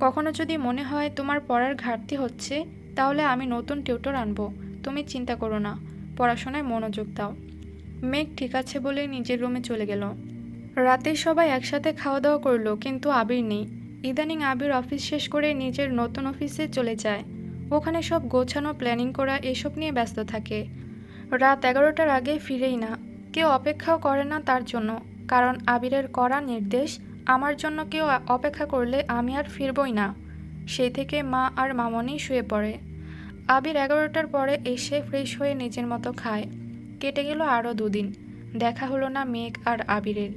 কখনো যদি মনে হয় তোমার পড়ার ঘাটতি হচ্ছে, তাহলে আমি নতুন টিউটর আনবো, তুমি চিন্তা করো না, পড়াশোনায় মনোযোগ দাও। মেঘ ঠিক আছে বলে নিজের রুমে চলে গেল। রাতে সবাই একসাথে খাওয়া দাওয়া করলো, কিন্তু আবির নেই। ইদানিং আবির অফিস শেষ করে নিজের নতুন অফিসে চলে যায়। ওখানে সব গোছানো, প্ল্যানিং করা, এসব নিয়ে ব্যস্ত থাকে। রাত 11টার আগে ফিরেই না। কেউ অপেক্ষাও করে না তার জন্য, কারণ আবিরের কড়া নির্দেশ, আমার জন্য কেউ অপেক্ষা করলে আমি আর ফিরবই না। সেই থেকে মা আর মামনি শুয়ে পড়ে। আবির 11টার পরে এসে ফ্রেশ হয়ে নিজের মতো খায়। কেটে গেল আরও 2 দিন। দেখা হলো না মেঘ আর আবিরের।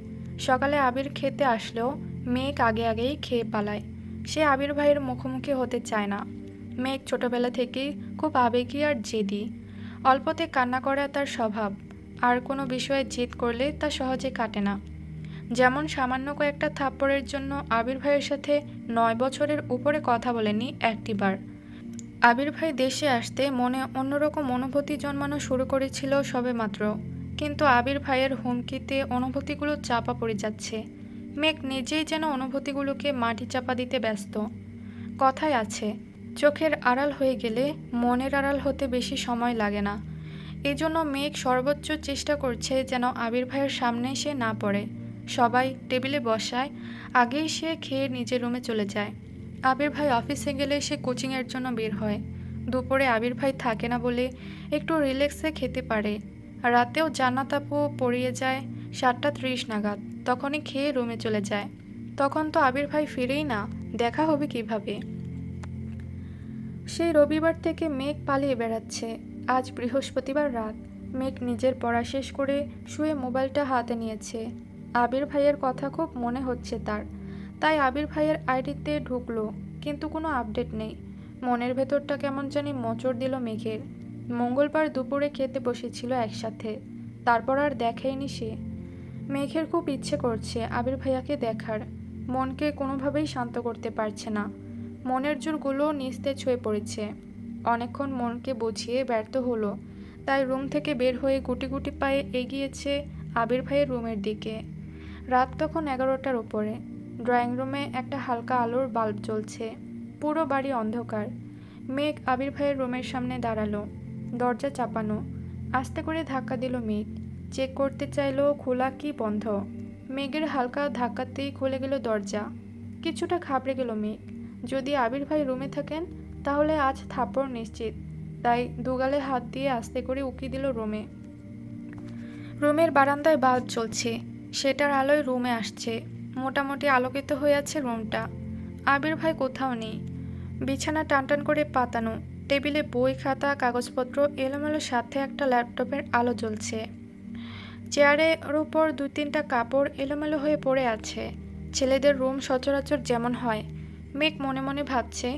সকালে আবির খেতে আসলেও মেঘ আগে আগেই খেয়ে পালায়। সে আবির ভাইয়ের মুখোমুখি হতে চায় না। মেঘ ছোটবেলা থেকেই খুব আবেগী আর জেদি। অল্পতে কান্না করা তার স্বভাব, আর কোনো বিষয়ে জেদ করলে তা সহজে কাটে না। যেমন সামান্য কয়েকটা থাপ্পড়ের জন্য আবির ভাইয়ের সাথে 9 বছরের উপরে কথা বলেনি একটিবার। আবির ভাই দেশে আসতে মনে অন্যরকম অনুভূতি জন্মানো শুরু করেছিল সবেমাত্র, কিন্তু আবির ভাইয়ের হুমকিতে অনুভূতিগুলো চাপা পড়ে যাচ্ছে। মেঘ নিজেই যেন অনুভূতিগুলোকে মাটি চাপা দিতে ব্যস্ত। কথায় আছে, চোখের আড়াল হয়ে গেলে মনের আড়াল হতে বেশি সময় লাগে না। এজন্য মেঘ সর্বোচ্চ চেষ্টা করছে যেন আবির ভাইয়ের সামনে সে না পড়ে। সবাই টেবিলে বসায়, আগেই সে খেয়ে নিজের রুমে চলে যায়। আবির ভাই অফিসে গেলে সে কোচিংয়ের জন্য বের হয়। দুপুরে আবির ভাই থাকে না বলে একটু রিল্যাক্সে খেতে পারে। রাতেও জান্নাত আপু পড়িয়ে যায় 7টা 30 নাগাদ, তখনই খেয়ে রুমে চলে যায়। তখন তো আবির ভাই ফিরেই না, দেখা হবে কিভাবে? সেই রবিবার থেকে মেঘ পালিয়ে বেড়াচ্ছে। আজ বৃহস্পতিবার রাত। মেঘ নিজের পড়া শেষ করে শুয়ে মোবাইলটা হাতে নিয়েছে। আবির ভাইয়ের কথা খুব মনে হচ্ছে তার, তাই আবির ভাইয়ের আইডিতে ঢুকলো, কিন্তু কোনো আপডেট নেই। মনের ভেতরটা কেমন জানি মোচড় দিল মেঘের। মঙ্গলবার দুপুরে খেতে বসেছিল একসাথে, তারপর আর দেখায়নি সে। মেঘের খুব ইচ্ছে করছে আবির ভাইয়াকে দেখার, মনকে কোনোভাবেই শান্ত করতে পারছে না। মনের জোরগুলো নিস্তেজ হয়ে পড়েছে। অনেকক্ষণ মনকে বুঝিয়ে ব্যর্থ হলো, তাই রুম থেকে বের হয়ে গুটি গুটি পায়ে এগিয়েছে আবির ভাইয়ের রুমের দিকে। রাত তখন 11টার উপরে। ড্রয়িং রুমে একটা হালকা আলোর বাল্ব জ্বলছে। পুরো বাড়ি অন্ধকার। মেঘ আবির ভাইয়ের রুমের সামনে দাঁড়ালো। দরজা চাপানো। আস্তে করে ধাক্কা দিল মেঘ। চেক করতে চাইলো খোলা কি বন্ধ। মেঘের হালকা ধাক্কাতেই খুলে গেল দরজা। কিছুটা ঘাবড়ে গেল মেঘ। যদি আবির ভাই রুমে থাকেন তাহলে আজ থাপ্পড় নিশ্চিত। তাই দুগালে হাত দিয়ে আস্তে করে উকি দিল রুমে। রুমের বারান্দায় বাল্ব জ্বলছে। সেটার আলোয় রুমে আসছে। মোটামুটি আলোকিত হয়ে আছে রুমটা। আবির ভাই কোথাও নেই। বিছানা টানটান করে পাতানো। টেবিলে বই খাতা কাগজপত্র এলোমেলো, সাথে একটা ল্যাপটপের আলো জ্বলছে। চেয়ারের উপর 2-3টা কাপড় এলোমেলো হয়ে পড়ে আছে। ছেলেদের রুম সচরাচর যেমন হয়। মেঘ মনে মনে ভাবছে,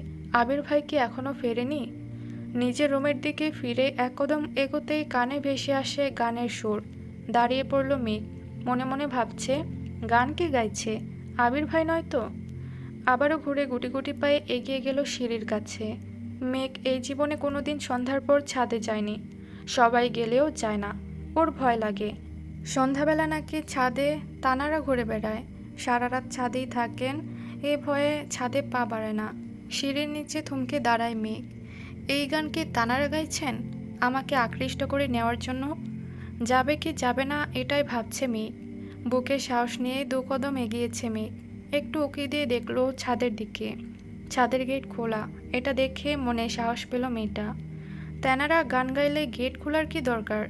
আবির ভাই কি এখনো ফেরেনি? নিজের রুমের দিকে ফিরে এক কদম এগোতেই কানে ভেসে আসে গানের সুর। দাঁড়িয়ে পড়ল মেঘ। মনে মনে ভাবছে, গান কে গাইছে? আবির ভাই নয় তো? আবারও ঘুরে গুটি গুটি পায়ে এগিয়ে গেল সিঁড়ির কাছে। মেঘ এই জীবনে কোনোদিন সন্ধ্যার পর ছাদে যায়নি। সবাই গেলেও যায় না। ওর ভয় লাগে। সন্ধ্যাবেলা নাকি ছাদে তানারা ঘুরে বেড়ায়। সারা রাত ছাদেই থাকেন। এ ভয়ে ছাদে পা বাড়ে না। সিঁড়ির নিচে থমকে দাঁড়ায় মেঘ। এই গান কি তানারা গাইছেন? আমাকে আকৃষ্ট করে নেওয়ার জন্য? যাবে কি যাবে না এটাই ভাবছে মেঘ। বুকে সাহস নিয়ে 2 কদম এগিয়েছে মেঘ। একটু উকি দিয়ে দেখলো ছাদের দিকে। ছাদের গেট খোলা। এটা দেখে মনে সাহস পেল মেয়েটা। তেনারা গান গাইলে গেট খোলার কি দরকার?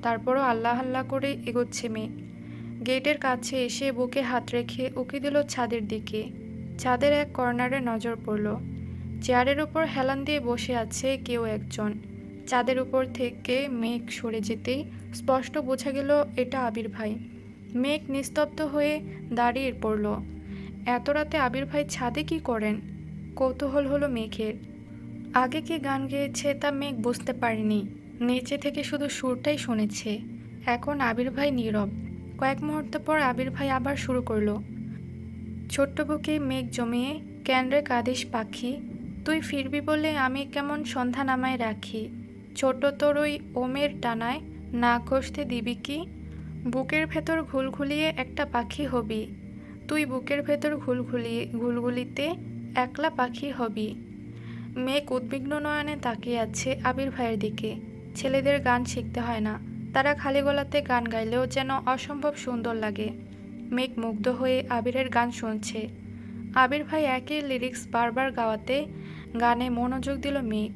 তারপরও আল্লাহ আল্লাহ করে এগোচ্ছে মেঘ। গেটের কাছে এসে বুকে হাত রেখে উকি দিল ছাদের দিকে। ছাদের এক কর্নারে নজর পড়ল। চেয়ারের উপর হেলান দিয়ে বসে আছে কেউ একজন। চাঁদের উপর থেকে মেঘ সরে যেতেই স্পষ্ট বোঝা গেল এটা আবির ভাই। মেঘ নিস্তব্ধ হয়ে দাঁড়িয়ে পড়ল। এত রাতে আবির ভাই ছাদে কি করেন? কৌতূহল হলো মেঘের। আগে কি গান গেয়েছে তা মেঘ বুঝতে পারেনি। নিচে থেকে শুধু সুরটাই শুনেছে। এখন আবির ভাই নীরব। কয়েক মুহূর্ত পর আবির ভাই আবার শুরু করলো। ছোট্ট বুকে মেঘ জমিয়ে কেন রে কাঁদিস পাখি, তুই ফিরবি বলে আমি কেমন সন্ধ্যা নামায় রাখি, ছোট তোর ওই ওমের টানায় না কষতে দিবি কি, বুকের ভেতর ঘুলঘুলিয়ে একটা পাখি হবি, তুই বুকের ভেতর ঘুলঘুলিতে একলা পাখি হবি। মেঘ উদ্বিগ্ন নয়নে তাকিয়ে আছে আবির ভাইয়ের দিকে। ছেলেদের গান শিখতে হয় না। তারা খালি গলাতে গান গাইলেও যেন অসম্ভব সুন্দর লাগে। মেঘ মুগ্ধ হয়ে আবিরের গান শুনছে। আবির ভাই একই লিরিক্স বারবার গাওয়াতে গানে মনোযোগ দিল মেঘ।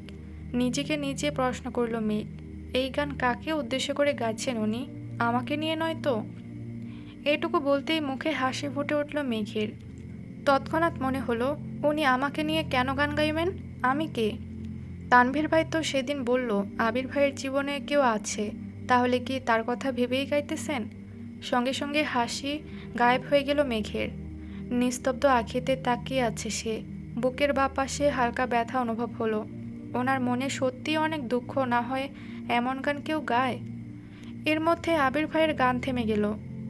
নিজেকে নিজে প্রশ্ন করল মেঘ, এই গান কাকে উদ্দেশ্য করে গাইছেন উনি? আমাকে নিয়ে নয় তো? এটুকু বলতেই মুখে হাসি ফুটে উঠল মেঘের। তৎক্ষণাৎ মনে হলো, উনি আমাকে নিয়ে কেন গান গাইবেন? আমি কে? তানভীর ভাই তো সেদিন বলল আবির ভাইয়ের জীবনে কেউ আছে। তাহলে কি তার কথা ভেবেই গাইতেছেন? সঙ্গে সঙ্গে হাসি গায়েব হয়ে গেল মেঘের। নিস্তব্ধ আঁখিতে তাকিয়ে আছে সে। বুকের বাঁ পাশে হালকা ব্যথা অনুভব হলো। ওনার মনে সত্যি অনেক দুঃখ, না হয় এমন গান কেউ গায়? এর মধ্যে আবির ভাইয়ের গান থেমে গেল।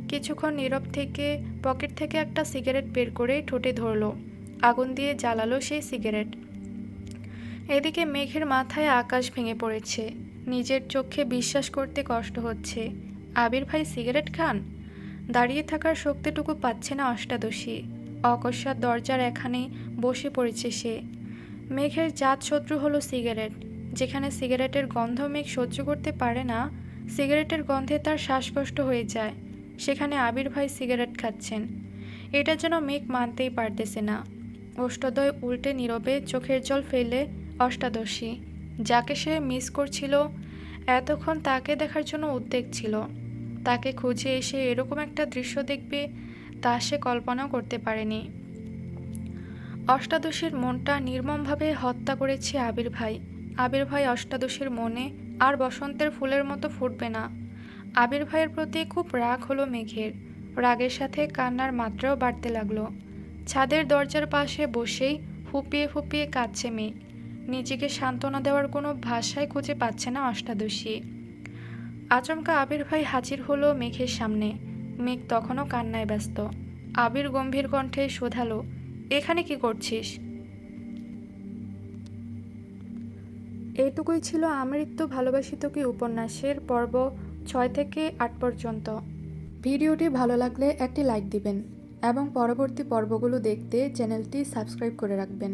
কিছুক্ষণ নীরব থেকে পকেট থেকে একটা সিগারেট বের করে ঠোঁটে ধরলো। আগুন দিয়ে জ্বালালো সেই সিগারেট। এদিকে মেঘের মাথায় আকাশ ভেঙে পড়েছে। নিজের চোখে বিশ্বাস করতে কষ্ট হচ্ছে। আবির ভাই সিগারেট খান? দাঁড়িয়ে থাকার শক্তিটুকু পাচ্ছে না অষ্টাদশী। অকস্মাৎ দরজার এখানে বসে পড়েছে সে। মেঘের জাত শত্রু হলো সিগারেট। যেখানে সিগারেটের গন্ধ মেঘ সহ্য করতে পারে না, সিগারেটের গন্ধে তার শ্বাসকষ্ট হয়ে যায়, সেখানে আবির ভাই সিগারেট খাচ্ছেন। এটা যেন মেঘ মানতেই পারতেছে না। অষ্টদয় উল্টে নীরবে চোখের জল ফেলে অষ্টাদশী, যাকে সে মিস করছিল, এতক্ষণ তাকে দেখার জন্য উদ্বেগ ছিল। তাকে খুঁজে এসে এরকম একটা দৃশ্য দেখবে তা সে কল্পনাও করতে পারেনি। অষ্টাদশীর মনটা নির্মমভাবে হত্যা করেছে আবির ভাই। আবির ভাই অষ্টাদশীর মনে আর বসন্তের ফুলের মতো ফুটবে না। আবির ভাইয়ের প্রতি খুব রাগ হলো মেঘের। রাগের সাথে কান্নার মাত্রাও বাড়তে লাগলো। ছাদের দরজার পাশে বসেই ফুপিয়ে ফুপিয়ে কাঁদছে মেঘ। নিজেকে সান্ত্বনা দেওয়ার কোনো ভাষাই খুঁজে পাচ্ছে না অষ্টাদশী। আচমকা আবির ভাই হাজির হলো মেঘের সামনে। মেঘ তখনও কান্নায় ব্যস্ত। আবির গম্ভীর কণ্ঠে শোধালো, এখানে কি করছিস? এইটুকুই ছিল আমৃত্যু ভালোবাসি তোকে উপন্যাসের পর্ব 6 থেকে 8 পর্যন্ত। ভিডিওটি ভালো লাগলে একটি লাইক দিবেন এবং পরবর্তী পর্বগুলো দেখতে চ্যানেলটি সাবস্ক্রাইব করে রাখবেন।